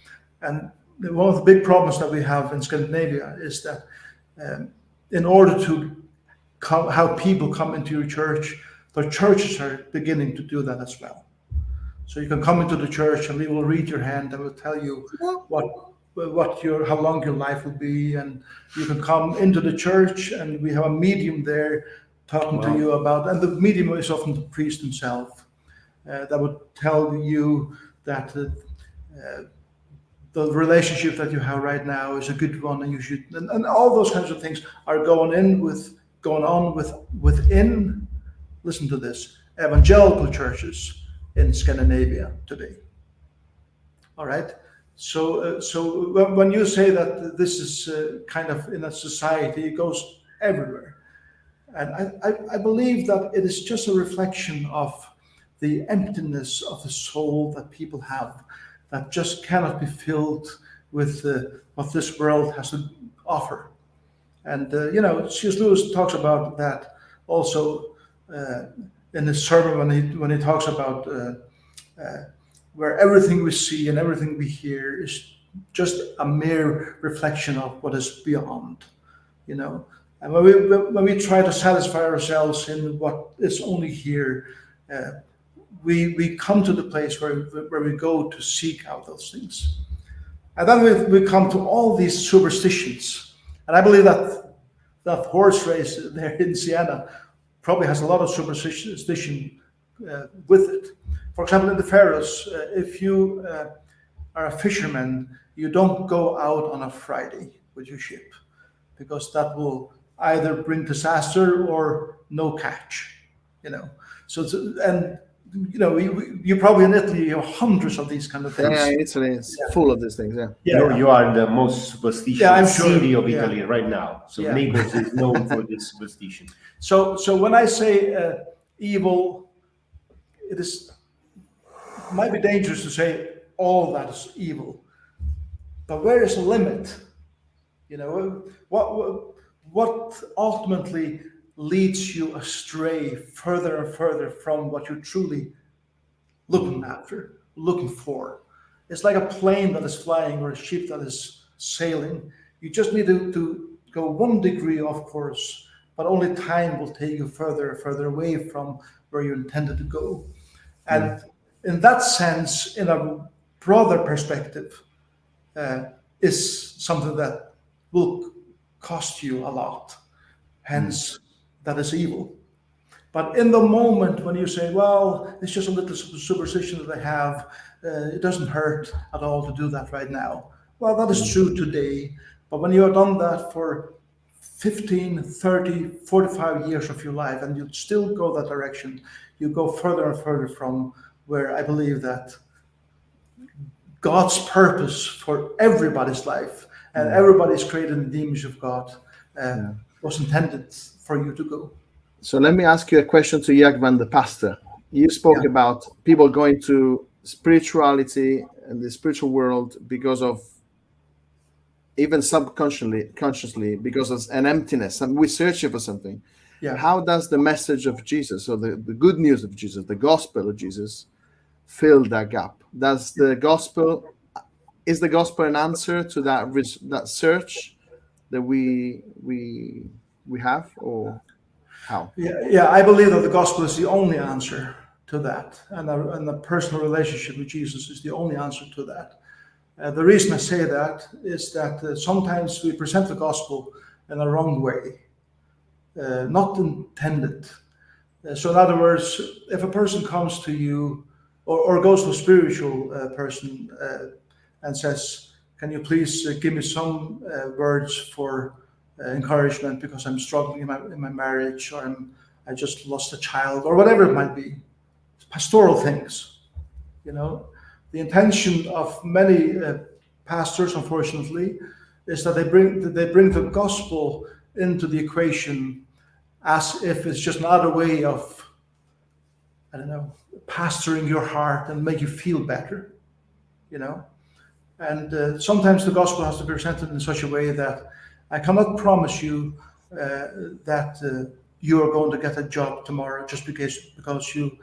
And one of the big problems that we have in Scandinavia is that in order to how people come into your church, the churches are beginning to do that as well. So you can come into the church and we will read your hand and we'll tell you how long your life will be, and you can come into the church and we have a medium there talking to you about, and the medium is often the priest himself that would tell you that the relationship that you have right now is a good one, and you should, and all those kinds of things are going on within, listen to this, evangelical churches in Scandinavia today. All right. So when you say that this is kind of in a society, it goes everywhere. And I believe that it is just a reflection of the emptiness of the soul that people have, that just cannot be filled with what this world has to offer. And, C.S. Lewis talks about that also in his sermon when he talks about where everything we see and everything we hear is just a mere reflection of what is beyond, And when we try to satisfy ourselves in what is only here, we come to the place where we go to seek out those things. And then we come to all these superstitions. And I believe that horse race there in Siena probably has a lot of superstition with it. For example, in the Faroes, if you are a fisherman, you don't go out on a Friday with your ship, because that will either bring disaster or no catch, So, and you probably in Italy, you have hundreds of these kind of things. Yeah, Italy is full of these things. You are the most superstitious city of Italy right now. So Naples is known for this superstition. So when I say evil, might be dangerous to say all that is evil, but where is the limit? What ultimately leads you astray further and further from what you're truly looking for? It's like a plane that is flying or a ship that is sailing. You just need to go 1 degree off course, but only time will take you further and further away from where you intended to go. And in that sense, in a broader perspective, is something that will cost you a lot. Hence, that is evil. But in the moment when you say, well, it's just a little superstition that I have, it doesn't hurt at all to do that right now. Well, that is true today. But when you have done that for 15, 30, 45 years of your life, and you still go that direction, you go further and further from where I believe that God's purpose for everybody's life, and everybody's created in the image of God, was intended for you to go. So let me ask you a question to Jagvan, the pastor. You spoke about people going to spirituality and the spiritual world because of, even consciously, because of an emptiness, and we're searching for something. Yeah. How does the message of Jesus, or the good news of Jesus, the gospel of Jesus, fill that gap? Does the gospel is the gospel an answer to that search that we have, or how? Yeah, I believe that the gospel is the only answer to that, and a personal relationship with Jesus is the only answer to that. The reason I say that is that sometimes we present the gospel in a wrong way, not intended. So in other words, if a person comes to you or goes to a spiritual person and says, can you please give me some words for encouragement because I'm struggling in my marriage, or I just lost a child, or whatever it might be, pastoral things, you know. The intention of many pastors, unfortunately, is that they bring the gospel into the equation as if it's just another way of, I don't know, pastoring your heart and make you feel better, you know. And sometimes the gospel has to be presented in such a way that I cannot promise you that you are going to get a job tomorrow just because you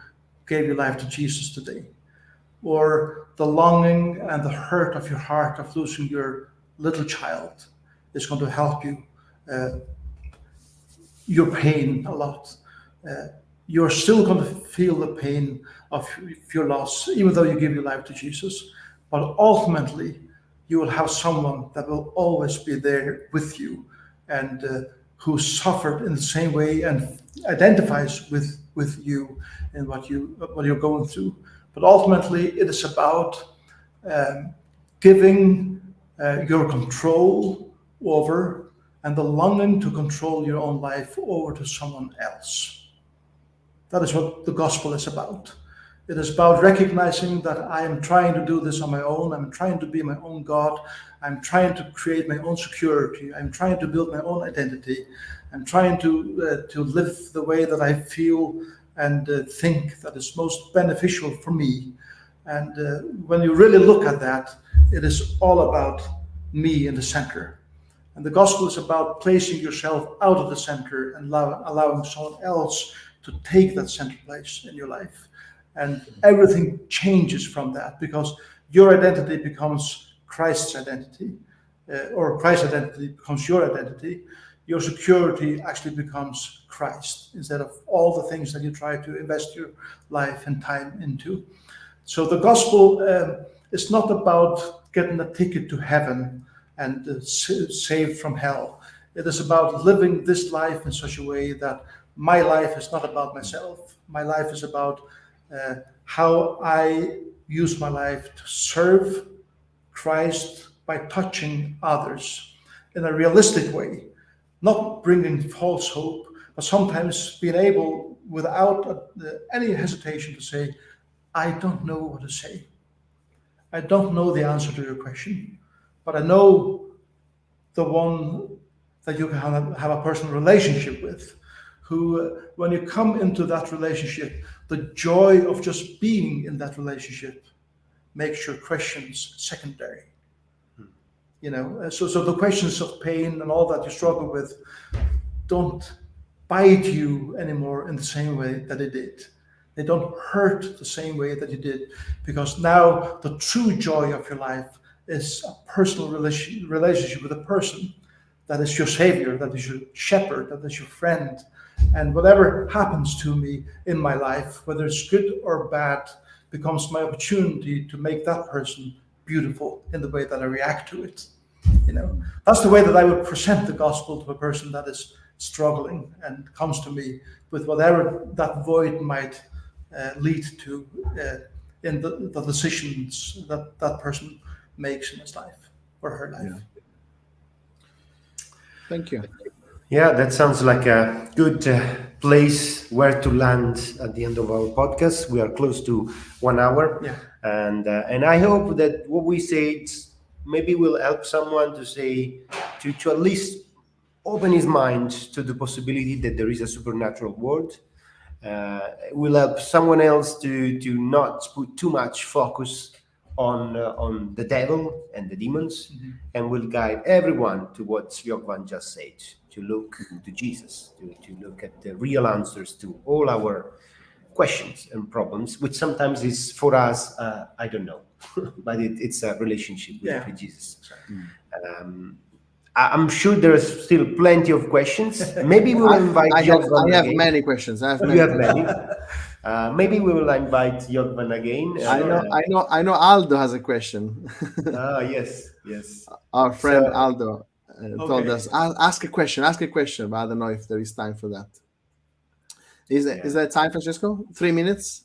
gave your life to Jesus today, or the longing and the hurt of your heart of losing your little child is going to help you. Your pain a lot. You're still going to feel the pain of your loss, even though you give your life to Jesus. But ultimately, you will have someone that will always be there with you, and who suffered in the same way and identifies with you in what you're going through. But ultimately, it is about giving your control over and the longing to control your own life over to someone else. That is what the gospel is about. It is about recognizing that I am trying to do this on my own. I'm trying to be my own God. I'm trying to create my own security. I'm trying to build my own identity. I'm trying to live the way that I feel and think that is most beneficial for me. And when you really look at that, it is all about me in the center. And the gospel is about placing yourself out of the center and allowing someone else to take that center place in your life. And everything changes from that, because your identity becomes Christ's identity, or Christ's identity becomes your identity. Your security actually becomes Christ instead of all the things that you try to invest your life and time into. So the gospel is not about getting a ticket to heaven and saved from hell. It is about living this life in such a way that my life is not about myself. My life is about how I use my life to serve Christ by touching others in a realistic way, not bringing false hope, but sometimes being able, without any hesitation, to say, I don't know what to say. I don't know the answer to your question, but I know the one that you can have a personal relationship with, who, when you come into that relationship, the joy of just being in that relationship makes your questions secondary. You know, so the questions of pain and all that you struggle with don't bite you anymore in the same way that it did. They don't hurt the same way that you did, because now the true joy of your life is a personal relationship with a person that is your savior, that is your shepherd, that is your friend. And whatever happens to me in my life, whether it's good or bad, becomes my opportunity to make that person beautiful in the way that I react to it. You know, that's the way that I would present the gospel to a person that is struggling and comes to me with whatever that void might lead to in the decisions that that person makes in his life or her life. Yeah. Thank you. Yeah, that sounds like a good place where to land at the end of our podcast. We are close to 1 hour. Yeah. And I hope that what we say maybe will help someone to at least open his mind to the possibility that there is a supernatural world. It will help someone else to not put too much focus on the devil and the demons, and will guide everyone to what Jokvan just said, to look to Jesus, to look at the real answers to all our questions and problems, which sometimes is for us, I don't know, but it's a relationship with Jesus. I'm sure there's still plenty of questions. Maybe we will invite Jogvan I have again. many questions. You have many. Maybe we will invite Jogvan again. I know Aldo has a question. Yes. Our friend Aldo told us, ask a question, but I don't know if there is time for that. Is there time, Francesco? 3 minutes?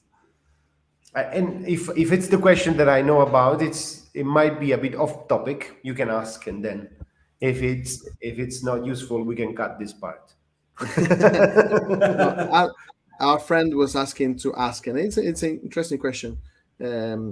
And if it's the question that I know about, it might be a bit off topic. You can ask, and then if it's not useful, we can cut this part. Our friend was asking to ask, and it's an interesting question.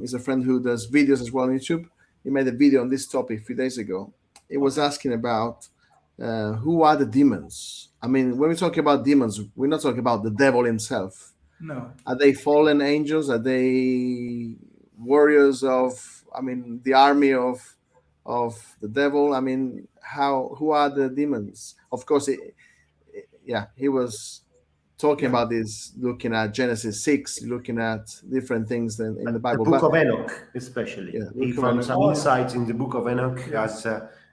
He's a friend who does videos as well on YouTube. He made a video on this topic a few days ago. He was asking about who are the demons. I mean, when we talk about demons, we're not talking about the devil himself. No. Are they fallen angels? Are they warriors of, the army of the devil? I mean, who are the demons? Of course, he was talking about this, looking at Genesis 6, looking at different things in the Bible. The book of Enoch, especially. He found some insights in the book of Enoch as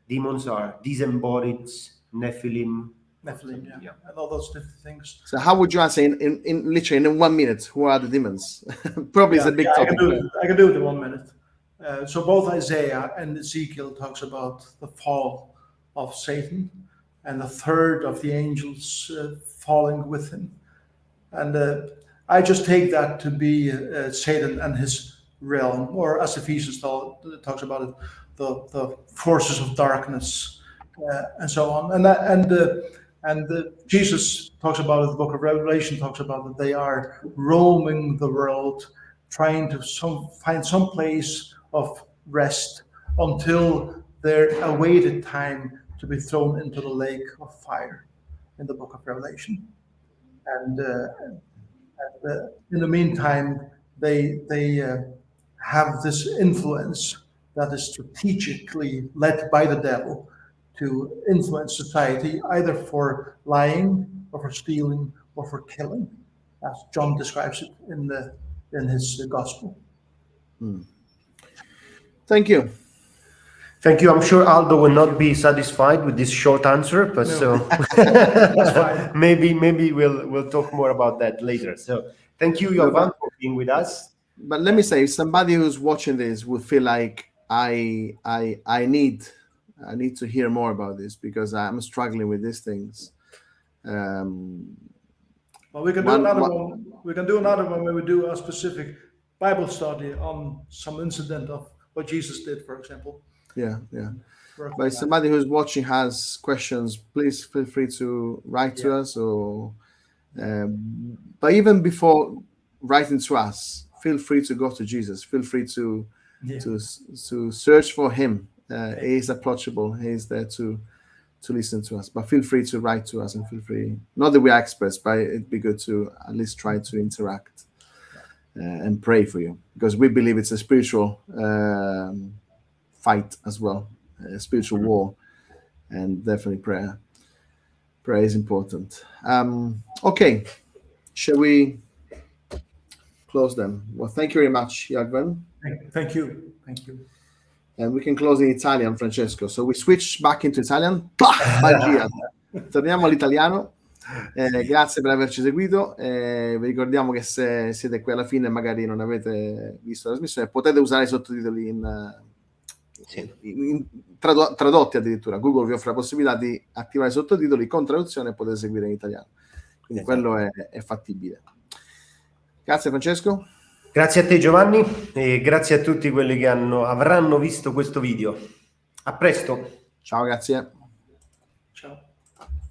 demons are disembodied Nephilim, and all those different things. So how would you answer in literally in 1 minute, who are the demons? Probably it's a big topic. I can do it in 1 minute. So both Isaiah and Ezekiel talks about the fall of Satan and a third of the angels falling with him. And I just take that to be Satan and his realm, or as Ephesians talks about it, the forces of darkness and so on. And Jesus talks about it, the book of Revelation talks about that they are roaming the world, trying to find some place of rest until their awaited time to be thrown into the lake of fire in the book of Revelation. And in the meantime, they have this influence that is strategically led by the devil to influence society, either for lying or for stealing or for killing, as John describes it in his gospel. Thank you. Thank you. I'm sure Aldo will not be satisfied with this short answer, but maybe we'll talk more about that later. So thank you, Jogvan, for being with us. But let me say, if somebody who's watching this would feel like I need to hear more about this because I'm struggling with these things. Well, we can do another one. We can do another one where we do a specific Bible study on some incident of what Jesus did, for example. Yeah. But if somebody who's watching has questions, please feel free to write to us. Or, but even before writing to us, feel free to go to Jesus. Feel free to search for him. He is approachable. He is there to listen to us. But feel free to write to us, and feel free. Not that we're experts, but it'd be good to at least try to interact and pray for you, because we believe it's a spiritual fight as well, a spiritual war, and definitely prayer is important. Okay, shall we close them? Well, thank you very much, Jogvan. Thank you. And we can close in Italian, Francesco. So we switch back into Italian. Magia. Torniamo all'italiano. Grazie per averci seguito. Vi ricordiamo che se siete qui alla fine e magari non avete visto la trasmissione, potete usare i sottotitoli tradotti addirittura. Google vi offre la possibilità di attivare i sottotitoli con traduzione e potete seguire in italiano. Quindi quello è fattibile. Grazie Francesco. Grazie a te Giovanni e grazie a tutti quelli che avranno visto questo video. A presto. Ciao, grazie. Ciao.